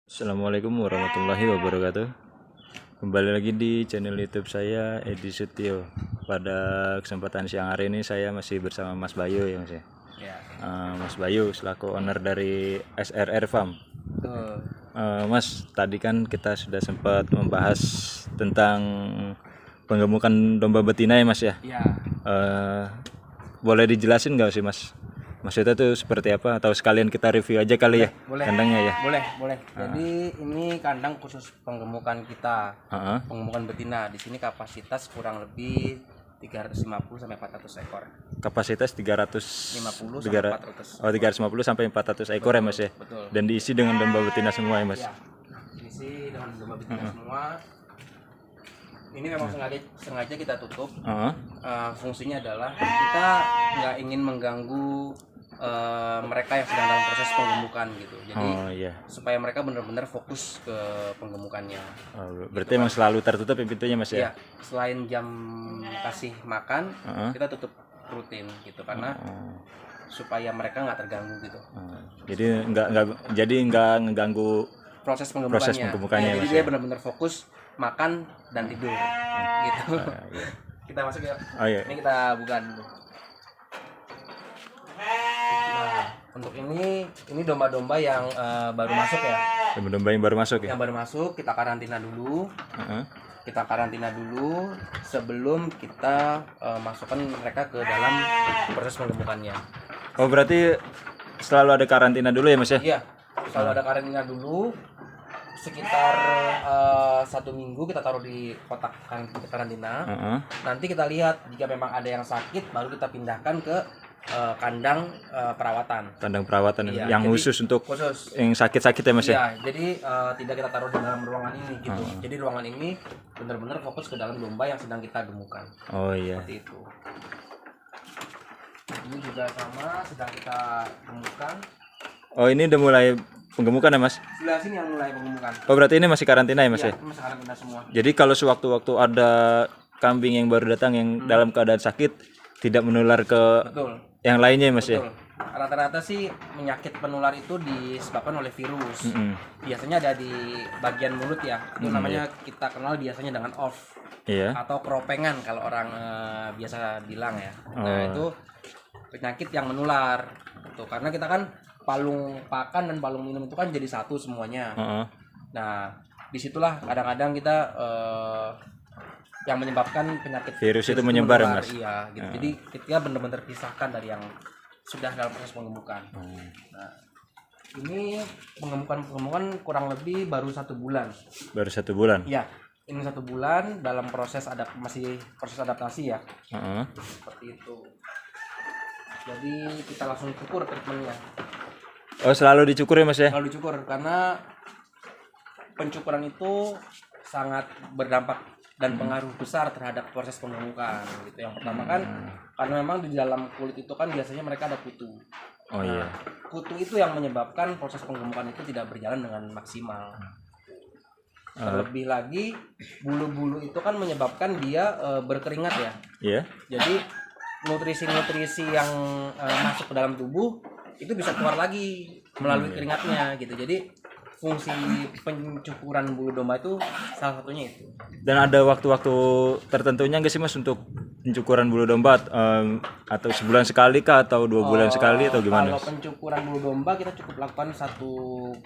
Assalamualaikum warahmatullahi wabarakatuh. Kembali lagi di channel YouTube saya Edi Sutio. Pada kesempatan siang hari ini saya masih bersama Mas Bayu ya Mas ya. Ya, Mas Bayu selaku owner dari SRR Farm. betul. Mas, tadi kan kita sudah sempat membahas tentang penggemukan domba betina ya Mas ya. Ya, Eh, Boleh dijelasin nggak sih Mas? Maksudnya tuh seperti apa? Atau sekalian kita review aja kali ya boleh. kandangnya ya. Boleh. Jadi ini kandang khusus penggemukan kita, Heeh. penggemukan betina. Di sini kapasitas kurang lebih 350 sampai 400 ekor. Kapasitas 50 sampai 400. 350 sampai 400 ekor ya Mas ya. Betul. Dan diisi dengan domba betina semua ya Mas. Ya. Ini sih dengan domba betina semua. Ini memang sengaja kita tutup. Heeh. Fungsinya adalah kita nggak ingin mengganggu mereka yang sedang dalam proses penggemukan gitu. Jadi Oh iya. supaya mereka benar-benar fokus ke penggemukannya. Oh, berarti emang selalu tertutup ya pintunya Mas ya. Ya, selain jam kasih makan, Heeh. kita tutup rutin gitu karena Oh. supaya mereka nggak terganggu gitu. Jadi nggak ngeganggu Proses penggemukannya. proses penggemukannya Jadi Mas dia ya. benar-benar fokus makan dan tidur gitu. Iya. Kita masuk ya. Oh iya. Ini kita buka dulu. Nah, untuk ini domba-domba yang baru masuk ya. Domba yang baru masuk ya. Yang baru masuk kita karantina dulu. Heeh. Kita karantina dulu sebelum kita masukkan mereka ke dalam proses penggemukannya. Oh berarti selalu ada karantina dulu ya Mas ya. Iya, selalu ada karantina dulu sekitar 1 minggu kita taruh di kotak karantina. Heeh. Nanti kita lihat jika memang ada yang sakit baru kita pindahkan ke kandang perawatan. Kandang perawatan Iya, yang jadi khusus untuk khusus. yang sakit-sakit ya Mas ya. Iya, jadi tidak kita taruh di dalam ruangan ini gitu. Jadi ruangan ini benar-benar fokus ke dalam domba yang sedang kita gemukan. Oh iya. Seperti itu. Ini juga sama sedang kita gemukan. Oh ini udah mulai penggemukan ya Mas. Sebelah sini yang mulai penggemukan. Oh berarti ini masih karantina ya Mas ya. Iya, ini masih karantina semua. Jadi kalau sewaktu-waktu ada kambing yang baru datang yang dalam keadaan sakit tidak menular ke Betul. yang lainnya ya Mas ya. Betul. Rata-rata sih penyakit penular itu disebabkan oleh virus. Mm-mm. Biasanya ada di bagian mulut ya. Itu namanya kita kenal biasanya dengan ORF Iya. atau keropengan kalau orang biasa bilang ya. Nah, itu penyakit yang menular. Tuh, karena kita kan palung pakan dan palung minum itu kan jadi satu semuanya. Heeh. Nah, disitulah kadang-kadang kita yang menyebabkan penyakit Virus itu menyebar ya menular. Mas. Iya, gitu. Jadi kita benar-benar pisahkan dari yang sudah dalam proses penggemukan. Nah, ini penggemukan kurang lebih baru 1 bulan. Baru 1 bulan. Iya, ini 1 bulan dalam proses masih proses adaptasi ya. Heeh. Seperti itu. Jadi kita langsung cukur treatmentnya. Oh selalu dicukur ya Mas ya. Kalau dicukur karena pencukuran itu sangat berdampak dan pengaruh besar terhadap proses penggemukan gitu. Yang pertama kan karena memang di dalam kulit itu kan biasanya mereka ada kutu. Oh iya. Kutu itu yang menyebabkan proses penggemukan itu tidak berjalan dengan maksimal. Terlebih lagi bulu-bulu itu kan menyebabkan dia berkeringat ya. Iya. Jadi nutrisi-nutrisi yang masuk ke dalam tubuh itu bisa keluar lagi melalui keringatnya gitu. Jadi fungsi pencukuran bulu domba itu salah satunya itu. Dan ada waktu-waktu tertentunya nggak sih Mas untuk pencukuran bulu domba atau sebulan sekali kah atau 2 bulan sekali atau gimana? Kalau pencukuran bulu domba kita cukup lakukan 1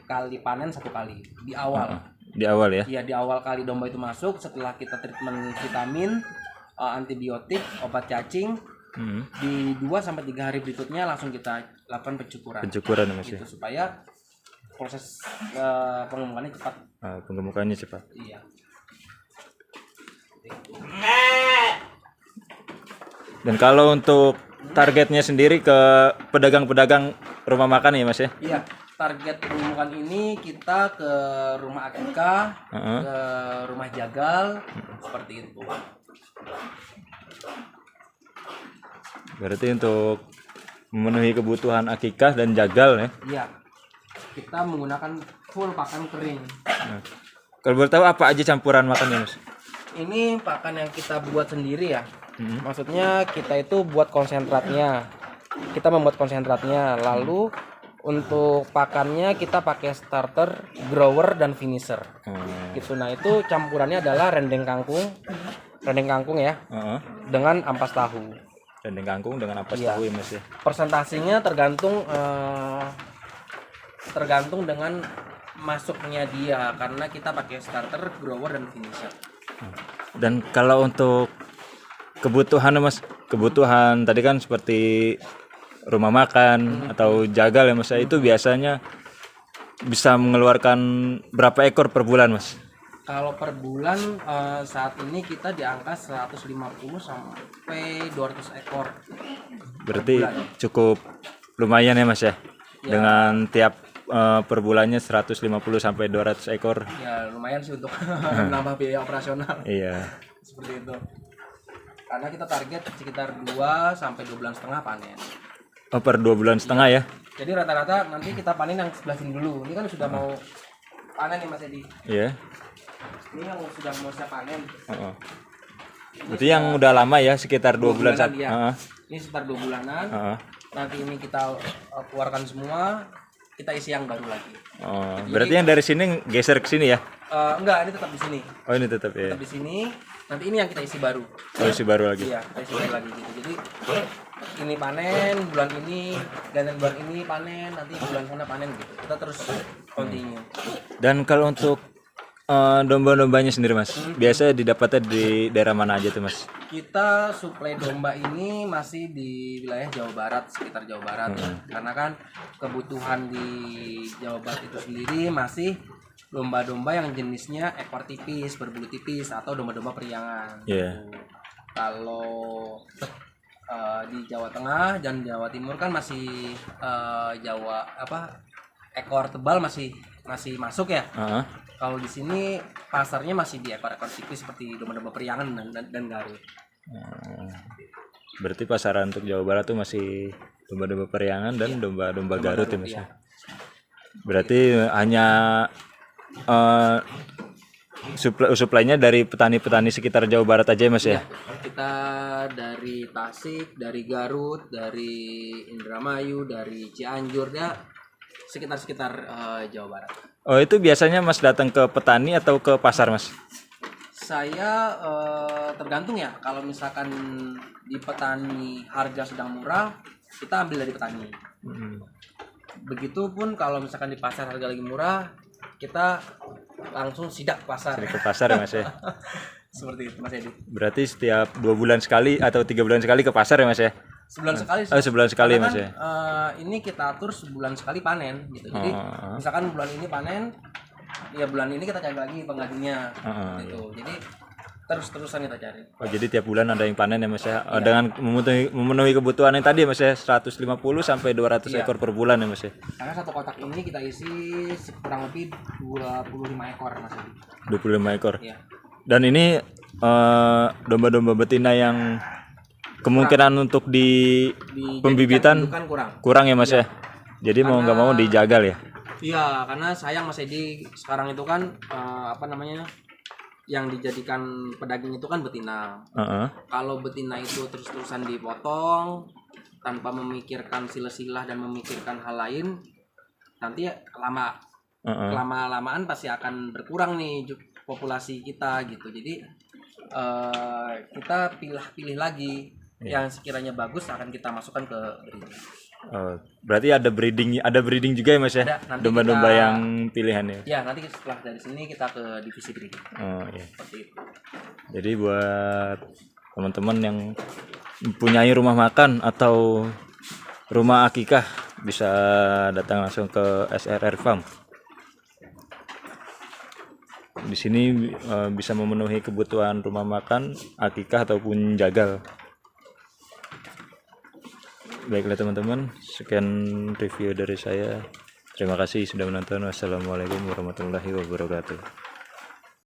kali panen 1 kali di awal. Di awal ya. Iya, di awal kali domba itu masuk setelah kita treatment vitamin, antibiotik, obat cacing. Di 2 sampai 3 hari berikutnya langsung kita lakukan pencukuran. Pencukuran ya Mas ya. Gitu, supaya proses penggemukannya cepat. Penggemukannya cepat. Iya. Dan kalau untuk targetnya sendiri ke pedagang-pedagang rumah makan ya Mas ya. Iya, target penggemukan ini kita ke rumah akikah, ke rumah jagal, seperti itu. Berarti untuk memenuhi kebutuhan akikah dan jagal ya. Iya. Kita menggunakan full pakan kering. Kalau boleh tahu apa aja campuran makannya Mas? Ini pakan yang kita buat sendiri ya. Maksudnya kita itu buat konsentratnya. Kita membuat konsentratnya, lalu Untuk pakannya kita pakai starter, grower, dan finisher. Gitu. Nah itu campurannya adalah rendeng kangkung ya, dengan ampas tahu. Rendeng kangkung dengan ampas Iya. tahu ya Mas ya. Persentasenya tergantung dengan masuknya dia, karena kita pakai starter, grower, dan finisher. Dan kalau untuk kebutuhan Mas, kebutuhan tadi kan seperti rumah makan atau jagal ya Mas, itu biasanya bisa mengeluarkan berapa ekor per bulan Mas? Kalau per bulan saat ini kita di angka 150 sampai 200 ekor. Berarti cukup lumayan ya Mas ya? Dengan tiap per bulannya 150 sampai 200 ekor. Ya lumayan sih untuk menambah biaya operasional. Iya. Seperti itu. Karena kita target sekitar 2 sampai 2 bulan setengah panen. Oh, per 2 bulan setengah ya? Jadi rata-rata nanti kita panen yang sebelah sini dulu. Ini kan sudah mau panen nih Mas Edi. Iya. Ini yang sudah mau siap panen. Berarti yang udah lama ya, sekitar 2 bulan saat. Ya. Ini sekitar 2 bulanan. Nanti ini kita keluarkan semua, kita isi yang baru lagi. Berarti yang dari sini geser ke sini ya? Enggak, ini tetap di sini. Oh, ini tetap ya. Tetap di sini. Nanti ini yang kita isi baru. Oh, isi baru lagi. Iya, kita isi baru lagi gitu. Jadi ini panen, bulan ini, dan bulan ini panen, nanti bulan sana panen gitu. Kita terus continue. Dan kalau untuk domba-dombanya sendiri Mas, biasanya didapatnya di daerah mana aja tuh Mas? Kita suplai domba ini masih di wilayah Jawa Barat, sekitar Jawa Barat. Karena kan kebutuhan di Jawa Barat itu sendiri masih domba-domba yang jenisnya ekor tipis, berbulu tipis, atau domba-domba periangan. Iya. Kalau di Jawa Tengah dan Jawa Timur kan masih ekor tebal masih masuk ya. Kalau di sini pasarnya masih di ekor-ekor tipis seperti domba-domba periangan dan Garut. Berarti pasaran untuk Jawa Barat tuh masih domba-domba periangan dan domba-domba Garut ya Mas. Iya. Berarti hanya suplainya dari petani-petani sekitar Jawa Barat aja ya Mas ya? Kita dari Tasik, dari Garut, dari Indramayu, dari Cianjur, ya sekitar Jawa Barat. Oh, itu biasanya Mas datang ke petani atau ke pasar Mas? Saya tergantung ya. Kalau misalkan di petani harga sedang murah, kita ambil dari petani. Begitupun kalau misalkan di pasar harga lagi murah, kita langsung sidak ke pasar. Ke pasar ya Mas ya? Seperti itu Mas Edi. Berarti setiap 2 bulan sekali atau 3 bulan sekali ke pasar ya Mas ya? Sebulan sekali. Sebulan sekali Karena Mas ya? ini kita atur sebulan sekali panen gitu. Jadi misalkan bulan ini panen, ya bulan ini kita cari lagi penggantinya gitu. Jadi terus-terusan kita cari. Oh, jadi tiap bulan ada yang panen ya Mas ya? Dengan memenuhi kebutuhan yang tadi ya Mas ya, 150 sampai 200 ekor per bulan ya Mas ya? Karena satu kotak ini kita isi kurang lebih 25 ekor Mas Edi. 25 ekor. Iya. Dan ini domba-domba betina yang kemungkinan untuk di pembibitan kurang ya Mas ya? Jadi mau nggak mau dijagal ya? Iya, karena sayang Mas Edi, sekarang itu kan yang dijadikan pedaging itu kan betina. Kalau betina itu terus-terusan dipotong tanpa memikirkan silsilah dan memikirkan hal lain, nanti lama-lamaan pasti akan berkurang nih populasi kita gitu. Jadi kita pilih lagi yang sekiranya bagus akan kita masukkan ke breeding. Berarti ada breeding juga ya Mas ya? Domba-domba yang pilihannya. Ya, nanti setelah dari sini kita ke divisi breeding. Iya. Seperti itu. Jadi buat teman-teman yang mempunyai rumah makan atau rumah akikah bisa datang langsung ke SRR Farm. Di sini bisa memenuhi kebutuhan rumah makan, akikah ataupun jagal. Baiklah teman-teman, sekian review dari saya. Terima kasih sudah menonton. Wassalamualaikum warahmatullahi wabarakatuh.